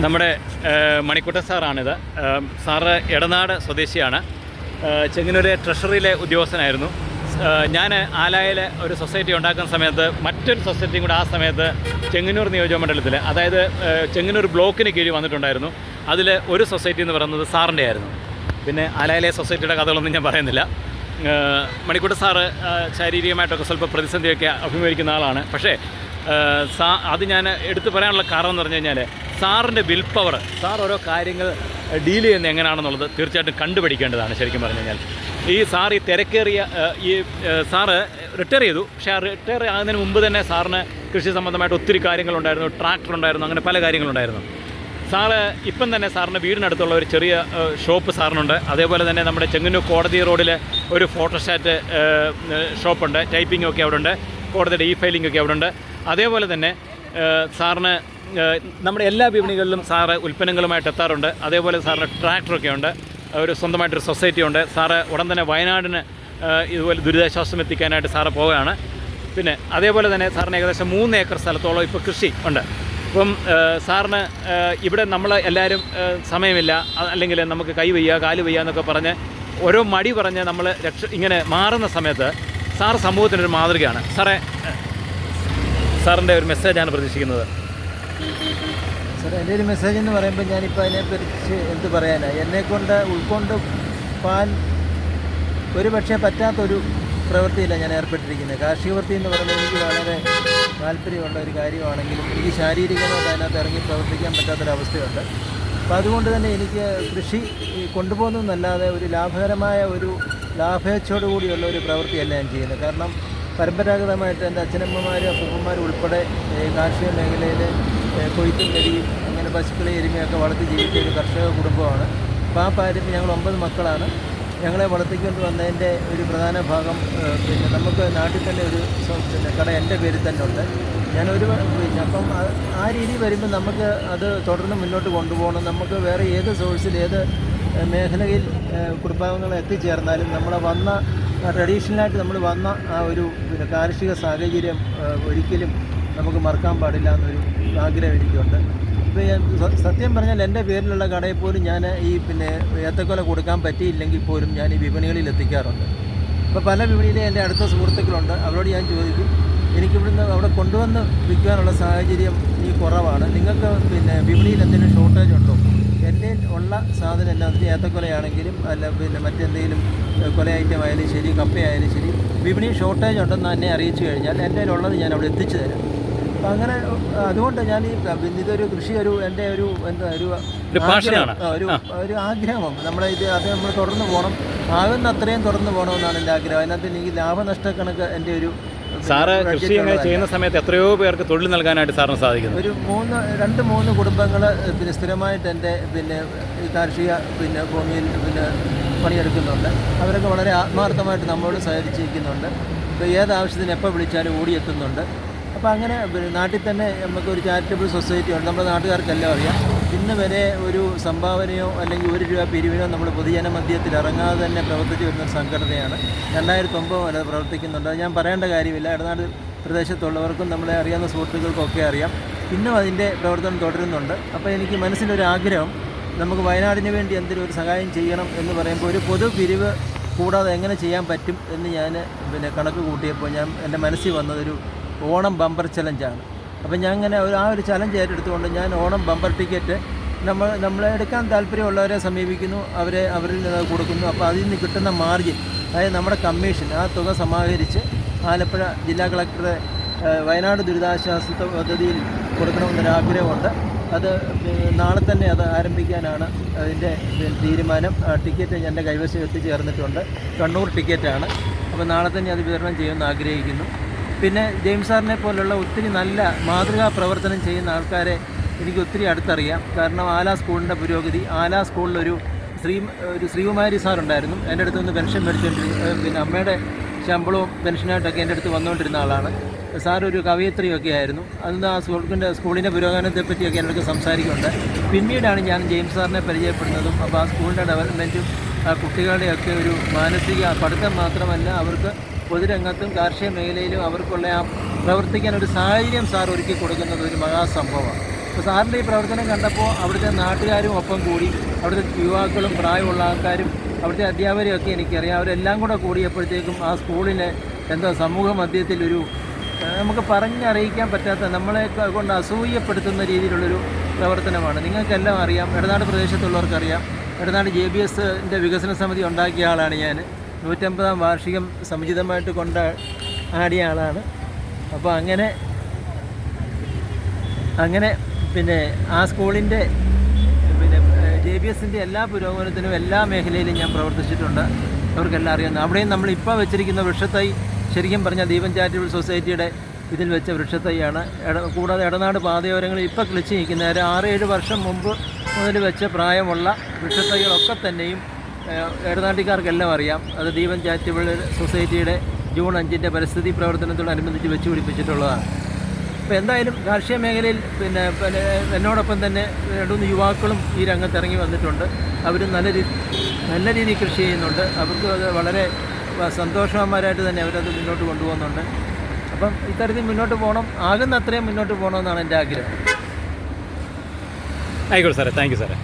നമ്മുടെ മണിക്കുട്ടൻ സാറാണിത്. സാറ് എടനാട് സ്വദേശിയാണ്. ചെങ്ങന്നൂരെ ട്രഷറിയിലെ ഉദ്യോഗസ്ഥനായിരുന്നു. ഞാൻ ആലായിലെ ഒരു സൊസൈറ്റി ഉണ്ടാക്കുന്ന സമയത്ത് മറ്റൊരു സൊസൈറ്റിയും കൂടെ ആ സമയത്ത് ചെങ്ങന്നൂർ നിയോജകമണ്ഡലത്തിൽ, അതായത് ചെങ്ങന്നൂർ ബ്ലോക്കിന് കീഴിൽ വന്നിട്ടുണ്ടായിരുന്നു. അതിൽ ഒരു സൊസൈറ്റി എന്ന് പറയുന്നത് സാറിൻ്റെ ആയിരുന്നു. പിന്നെ ആലായിലെ സൊസൈറ്റിയുടെ കഥകളൊന്നും ഞാൻ പറയുന്നില്ല. മണിക്കുട്ടൻ സാറ് ശാരീരികമായിട്ടൊക്കെ സ്വല്പം പ്രതിസന്ധിയൊക്കെ അഭിമുഖീകരിക്കുന്ന ആളാണ്. പക്ഷേ അത് ഞാൻ എടുത്തു പറയാനുള്ള കാരണം എന്ന് പറഞ്ഞു കഴിഞ്ഞാൽ സാറിൻ്റെ വിൽ പവർ, സാർ ഓരോ കാര്യങ്ങൾ ഡീൽ ചെയ്യുന്നത് എങ്ങനെയാണെന്നുള്ളത് തീർച്ചയായിട്ടും കണ്ടുപിടിക്കേണ്ടതാണ്. ശരിക്കും പറഞ്ഞു കഴിഞ്ഞാൽ ഈ സാർ ഈ തിരക്കേറിയ സാറ് റിട്ടയർ ചെയ്തു. പക്ഷേ ആ റിട്ടയർ ആകുന്നതിന് മുമ്പ് തന്നെ സാറിന് കൃഷി സംബന്ധമായിട്ട് ഒത്തിരി കാര്യങ്ങളുണ്ടായിരുന്നു. ട്രാക്ടർ ഉണ്ടായിരുന്നു, അങ്ങനെ പല കാര്യങ്ങളുണ്ടായിരുന്നു. സാറ് ഇപ്പം തന്നെ സാറിൻ്റെ വീടിനടുത്തുള്ള ഒരു ചെറിയ ഷോപ്പ് സാറിനുണ്ട്. അതേപോലെ തന്നെ നമ്മുടെ ചെങ്ങന്നൂർ കോടതി റോഡിൽ ഒരു ഫോട്ടോസ്റ്റാറ്റ് ഷോപ്പുണ്ട്. ടൈപ്പിംഗ് ഒക്കെ അവിടെ ഉണ്ട്. കോടതിയുടെ ഫയലിംഗ് ഒക്കെ അവിടെ ഉണ്ട്. അതേപോലെ തന്നെ സാറിന് നമ്മുടെ എല്ലാ വിപണികളിലും സാറ് ഉൽപ്പന്നങ്ങളുമായിട്ട് എത്താറുണ്ട്. അതേപോലെ സാറിന് ട്രാക്ടറൊക്കെ ഉണ്ട്. ഒരു സ്വന്തമായിട്ടൊരു സൊസൈറ്റി ഉണ്ട്. സാറ് ഉടൻ തന്നെ വയനാടിന് ഇതുപോലെ ദുരിതാശ്വാസം എത്തിക്കാനായിട്ട് സാറ് പോവുകയാണ്. പിന്നെ അതേപോലെ തന്നെ സാറിന് ഏകദേശം 3 ഏക്കർ സ്ഥലത്തോളം ഇപ്പോൾ കൃഷി ഉണ്ട്. ഇപ്പം സാറിന് ഇവിടെ നമ്മൾ എല്ലാവരും സമയമില്ല, അല്ലെങ്കിൽ നമുക്ക് കൈ വയ്യ കാല് വയ്യ എന്നൊക്കെ പറഞ്ഞ് ഓരോ മടി പറഞ്ഞ് നമ്മൾ ഇങ്ങനെ മാറുന്ന സമയത്ത് സാർ സമൂഹത്തിനൊരു മാതൃകയാണ്. സാറിൻ്റെ ഒരു മെസ്സേജാണ് പ്രതീക്ഷിക്കുന്നത്. സാർ, എൻ്റെ ഒരു മെസ്സേജ് എന്ന് പറയുമ്പോൾ ഞാനിപ്പോൾ അതിനെക്കുറിച്ച് എന്ത് പറയാനാണ്, എന്നെക്കൊണ്ട് ഉൾക്കൊണ്ട് പോകാൻ ഒരു പക്ഷേ പറ്റാത്തൊരു പ്രവൃത്തിയില്ല ഞാൻ ഏർപ്പെട്ടിരിക്കുന്നത്. കാർഷിക വൃത്തി എന്ന് പറയുന്നത് എനിക്ക് വളരെ താല്പര്യമുള്ള ഒരു കാര്യമാണെങ്കിലും എനിക്ക് ശാരീരികമായിട്ട് അതിനകത്ത് ഇറങ്ങി പ്രവർത്തിക്കാൻ പറ്റാത്തൊരവസ്ഥയുണ്ട്. അപ്പോൾ അതുകൊണ്ട് തന്നെ എനിക്ക് കൃഷി കൊണ്ടുപോകുന്നതെന്നല്ലാതെ ഒരു ലാഭകരമായ ഒരു ലാഭേച്ഛയോടുകൂടിയുള്ള ഒരു പ്രവൃത്തിയല്ല ഞാൻ ചെയ്യുന്നത്. കാരണം പരമ്പരാഗതമായിട്ട് എൻ്റെ അച്ഛനമ്മമാരും അപ്പൂപ്പന്മാരും ഉൾപ്പെടെ കാർഷിക മേഖലയിൽ കൊയ്ത്തും നെടിയും അങ്ങനെ പശുക്കളെ എരുമയൊക്കെ വളർത്തി ജീവിച്ച ഒരു കർഷക കുടുംബമാണ്. അപ്പോൾ ആ പാരമ്പര്യം, ഞങ്ങൾ 9 മക്കളാണ്. ഞങ്ങളെ വളർത്തിക്കൊണ്ട് വന്നതിൻ്റെ ഒരു പ്രധാന ഭാഗം പിന്നെ നമുക്ക് നാട്ടിൽ തന്നെ ഒരു കട എൻ്റെ പേരിൽ തന്നെ ഉണ്ട്. അപ്പം ആ രീതി വരുമ്പോൾ നമുക്ക് അത് തുടർന്ന് മുന്നോട്ട് കൊണ്ടുപോകണം. നമുക്ക് വേറെ ഏത് സോഴ്സിൽ ഏത് മേഖലയിൽ കുടുംബാംഗങ്ങൾ എത്തിച്ചേർന്നാലും നമ്മളെ വന്ന ട്രഡീഷണലായിട്ട് നമ്മൾ വന്ന ആ ഒരു പിന്നെ കാർഷിക സാഹചര്യം ഒരിക്കലും നമുക്ക് മറക്കാൻ പാടില്ല എന്നൊരു ആഗ്രഹം എനിക്കുണ്ട്. ഇപ്പോൾ സത്യം പറഞ്ഞാൽ എൻ്റെ പേരിലുള്ള കടയിൽ പോലും ഞാൻ ഈ പിന്നെ ഏത്തക്കൊല കൊടുക്കാൻ പറ്റിയില്ലെങ്കിൽ പോലും ഞാൻ ഈ വിപണികളിൽ എത്തിക്കാറുണ്ട്. അപ്പോൾ പല വിപണിയിലും എൻ്റെ അടുത്ത സുഹൃത്തുക്കളുണ്ട്. അവരോട് ഞാൻ ചോദിക്കും, എനിക്കിവിടുന്ന് അവിടെ കൊണ്ടുവന്ന് വിൽക്കാനുള്ള സാഹചര്യം ഈ കുറവാണ്, നിങ്ങൾക്ക് പിന്നെ വിപണിയിൽ എന്തെങ്കിലും ഷോർട്ടേജ് ഉണ്ടോ? എൻ്റെ ഉള്ള സാധനം എന്നാ ഏത്തക്കൊലയാണെങ്കിലും അല്ല പിന്നെ മറ്റെന്തെങ്കിലും കൊല ഐറ്റം ആയാലും ശരി, കപ്പയായാലും ശരി, വിപണി ഷോർട്ടേജ് ഉണ്ടെന്ന് എന്നെ അറിയിച്ചു കഴിഞ്ഞാൽ എൻ്റെ കയ്യിലുള്ളത് ഞാൻ അവിടെ എത്തിച്ചു തരാം. അപ്പം അങ്ങനെ അതുകൊണ്ട് ഞാൻ ഇതൊരു കൃഷി എൻ്റെ ഒരു എന്താ ഒരു ആഗ്രഹം. അത് നമ്മൾ തുടർന്ന് പോകണം, ആകുന്ന അത്രയും തുടർന്ന് പോകണമെന്നാണ് എൻ്റെ ആഗ്രഹം. അതിനകത്ത് എനിക്ക് ലാഭനഷ്ടക്കണക്ക് എൻ്റെ ഒരു സാറ് കൃഷി ചെയ്യുന്ന സമയത്ത് എത്രയോ പേർക്ക് തൊഴിൽ നൽകാനായിട്ട് സാറിന് സാധിക്കുന്നു. ഒരു 2-3 കുടുംബങ്ങൾ പിന്നെ സ്ഥിരമായിട്ട് എൻ്റെ പിന്നെ ഈ കാർഷിക പിന്നെ ഭൂമിയിൽ പിന്നെ പണിയെടുക്കുന്നുണ്ട്. അവരൊക്കെ വളരെ ആത്മാർത്ഥമായിട്ട് നമ്മളോട് സഹകരിച്ചിരിക്കുന്നുണ്ട്. ഇപ്പോൾ ഏതാവശ്യത്തിന് എപ്പോൾ വിളിച്ചാലും ഓടിയെത്തുന്നുണ്ട്. അപ്പോൾ അങ്ങനെ നാട്ടിൽ തന്നെ നമുക്കൊരു ചാരിറ്റബിൾ സൊസൈറ്റി ഉണ്ട്. നമ്മുടെ നാട്ടുകാർക്കെല്ലാം അറിയാം. ഇന്ന് വരെ ഒരു സംഭാവനയോ അല്ലെങ്കിൽ 1 രൂപ പിരിവിനോ നമ്മൾ പൊതുജന മധ്യത്തിൽ ഇറങ്ങാതെ തന്നെ പ്രവർത്തിച്ചു വരുന്നൊരു സംഘടനയാണ്. 2009 വരെ പ്രവർത്തിക്കുന്നുണ്ട്. ഞാൻ പറയേണ്ട കാര്യമില്ല. ഇടനാട് പ്രദേശത്തുള്ളവർക്കും നമ്മളെ അറിയാവുന്ന സുഹൃത്തുക്കൾക്കൊക്കെ അറിയാം. ഇന്നും അതിൻ്റെ പ്രവർത്തനം തുടരുന്നുണ്ട്. അപ്പോൾ എനിക്ക് മനസ്സിലൊരു ആഗ്രഹം, നമുക്ക് വയനാടിന് വേണ്ടി എന്തെങ്കിലും ഒരു സഹായം ചെയ്യണം എന്ന് പറയുമ്പോൾ ഒരു പൊതു പിരിവ് കൂടാതെ എങ്ങനെ ചെയ്യാൻ പറ്റും എന്ന് ഞാൻ പിന്നെ കണക്ക് കൂട്ടിയപ്പോൾ എൻ്റെ മനസ്സിൽ വന്നതൊരു ഓണം ബമ്പർ ചലഞ്ചാണ്. അപ്പം ഞാൻ ഇങ്ങനെ ആ ഒരു ചലഞ്ച് ഏറ്റെടുത്തുകൊണ്ട് ഞാൻ ഓണം ബമ്പർ ടിക്കറ്റ് നമ്മളെ എടുക്കാൻ താല്പര്യമുള്ളവരെ സമീപിക്കുന്നു, അവരിൽ നിന്ന് കൊടുക്കുന്നു. അപ്പോൾ അതിൽ നിന്ന് കിട്ടുന്ന മാർജിൻ, അതായത് നമ്മുടെ കമ്മീഷൻ, ആ തുക സമാഹരിച്ച് ആലപ്പുഴ ജില്ലാ കളക്ടറുടെ വയനാട് ദുരിതാശ്വാസ പദ്ധതിയിൽ കൊടുക്കണമെന്നൊരാഗ്രഹമുണ്ട്. അത് നാളെ തന്നെ അത് ആരംഭിക്കാനാണ് അതിൻ്റെ തീരുമാനം. ടിക്കറ്റ് എൻ്റെ കൈവശം എത്തിച്ചേർന്നിട്ടുണ്ട്. കണ്ണൂർ ടിക്കറ്റാണ്. അപ്പോൾ നാളെ തന്നെ അത് വിതരണം ചെയ്യുമെന്ന് ആഗ്രഹിക്കുന്നു. പിന്നെ ജെയിംസ് സാറിനെ പോലുള്ള ഒത്തിരി നല്ല മാതൃകാ പ്രവർത്തനം ചെയ്യുന്ന ആൾക്കാരെ എനിക്ക് ഒത്തിരി അടുത്തറിയാം. കാരണം ആലാ സ്കൂളിൻ്റെ പുരോഗതി, ആലാ സ്കൂളിലൊരു ശ്രീകുമാരി സാറുണ്ടായിരുന്നു. എൻ്റെ അടുത്ത് നിന്ന് പെൻഷൻ മേടിച്ചുകൊണ്ടിരുന്ന, പിന്നെ അമ്മയുടെ ശമ്പളവും പെൻഷനായിട്ടൊക്കെ എൻ്റെ അടുത്ത് വന്നുകൊണ്ടിരുന്ന ആളാണ്. സാറൊരു കവയിത്രിയൊക്കെ ആയിരുന്നു. അന്ന് ആ സ്കൂളിൻ്റെ പുരോഗമനത്തെപ്പറ്റിയൊക്കെ എൻ്റെ അടുത്ത് സംസാരിക്കുന്നുണ്ട്. പിന്നീടാണ് ഞാൻ ജെയിംസ് സാറിനെ പരിചയപ്പെടുന്നതും. അപ്പോൾ ആ സ്കൂളിൻ്റെ ഡെവലപ്മെൻറ്റും ആ കുട്ടികളുടെയൊക്കെ ഒരു മാനസിക പഠിത്തം മാത്രമല്ല, അവർക്ക് പൊതുരംഗത്തും കാർഷിക മേഖലയിലും അവർക്കുള്ള ആ പ്രവർത്തിക്കാൻ ഒരു സാഹചര്യം സാർ ഒരുക്കി കൊടുക്കുന്നത് ഒരു മഹാസംഭവമാണ്. അപ്പോൾ സാറിൻ്റെ ഈ പ്രവർത്തനം കണ്ടപ്പോൾ അവിടുത്തെ നാട്ടുകാരും ഒപ്പം കൂടി, അവിടുത്തെ യുവാക്കളും പ്രായമുള്ള ആൾക്കാരും അവിടുത്തെ അധ്യാപകരും ഒക്കെ എനിക്കറിയാം. അവരെല്ലാം കൂടെ കൂടിയപ്പോഴത്തേക്കും ആ സ്കൂളിനെ എന്താ സമൂഹ മധ്യത്തിലൊരു നമുക്ക് പറഞ്ഞറിയിക്കാൻ പറ്റാത്ത, നമ്മളെ കൊണ്ട് അസൂയപ്പെടുത്തുന്ന രീതിയിലുള്ളൊരു പ്രവർത്തനമാണ്. നിങ്ങൾക്കെല്ലാം അറിയാം, ഇടനാട് പ്രദേശത്തുള്ളവർക്കറിയാം, ഇടനാട് JBSൻ്റെ വികസന സമിതി ഉണ്ടാക്കിയ ആളാണ് ഞാൻ. 150-ാം വാർഷികം സമുചിതമായിട്ട് ആടിയ ആളാണ്. അപ്പോൾ അങ്ങനെ പിന്നെ ആ സ്കൂളിൻ്റെ പിന്നെ JBSൻ്റെ എല്ലാ പുരോഗമനത്തിനും എല്ലാ മേഖലയിലും ഞാൻ പ്രവർത്തിച്ചിട്ടുണ്ട്. അവർക്കെല്ലാം അറിയാവുന്ന അവിടെയും നമ്മളിപ്പോൾ വെച്ചിരിക്കുന്ന വൃക്ഷത്തൈ ശരിക്കും പറഞ്ഞാൽ ദീപം ചാരിറ്റബിൾ സൊസൈറ്റിയുടെ ഇതിൽ വെച്ച വൃക്ഷത്തൈയാണ്. കൂടാതെ ഇടനാട് പാതയോരങ്ങളിൽ ഇപ്പോൾ കിളിച്ച് നിൽക്കുന്ന ഒരു 6-7 വർഷം മുമ്പ് മുതൽ വെച്ച പ്രായമുള്ള വൃക്ഷത്തൈകളൊക്കെ തന്നെയും ഇടനാട്ടിക്കാർക്കെല്ലാം അറിയാം. അത് ദീപം ചാരിറ്റബിൾ സൊസൈറ്റിയുടെ ജൂൺ 5 പരിസ്ഥിതി പ്രവർത്തനത്തോടനുബന്ധിച്ച് വെച്ച് പിടിപ്പിച്ചിട്ടുള്ളതാണ്. അപ്പോൾ എന്തായാലും കാർഷിക മേഖലയിൽ പിന്നെ എന്നോടൊപ്പം തന്നെ 2-3 യുവാക്കളും ഈ രംഗത്ത് ഇറങ്ങി വന്നിട്ടുണ്ട്. അവർ നല്ല രീതിയിൽ കൃഷി ചെയ്യുന്നുണ്ട്. അവർക്ക് അത് വളരെ സന്തോഷവാന്മാരായിട്ട് തന്നെ അവരത് മുന്നോട്ട് കൊണ്ടുപോകുന്നുണ്ട്. അപ്പം ഇത്തരത്തിൽ മുന്നോട്ട് പോകണം, ആകുന്ന അത്രയും മുന്നോട്ട് പോകണമെന്നാണ് എൻ്റെ ആഗ്രഹം. ആയിക്കോട്ടെ സാറേ, താങ്ക് യു സാറേ.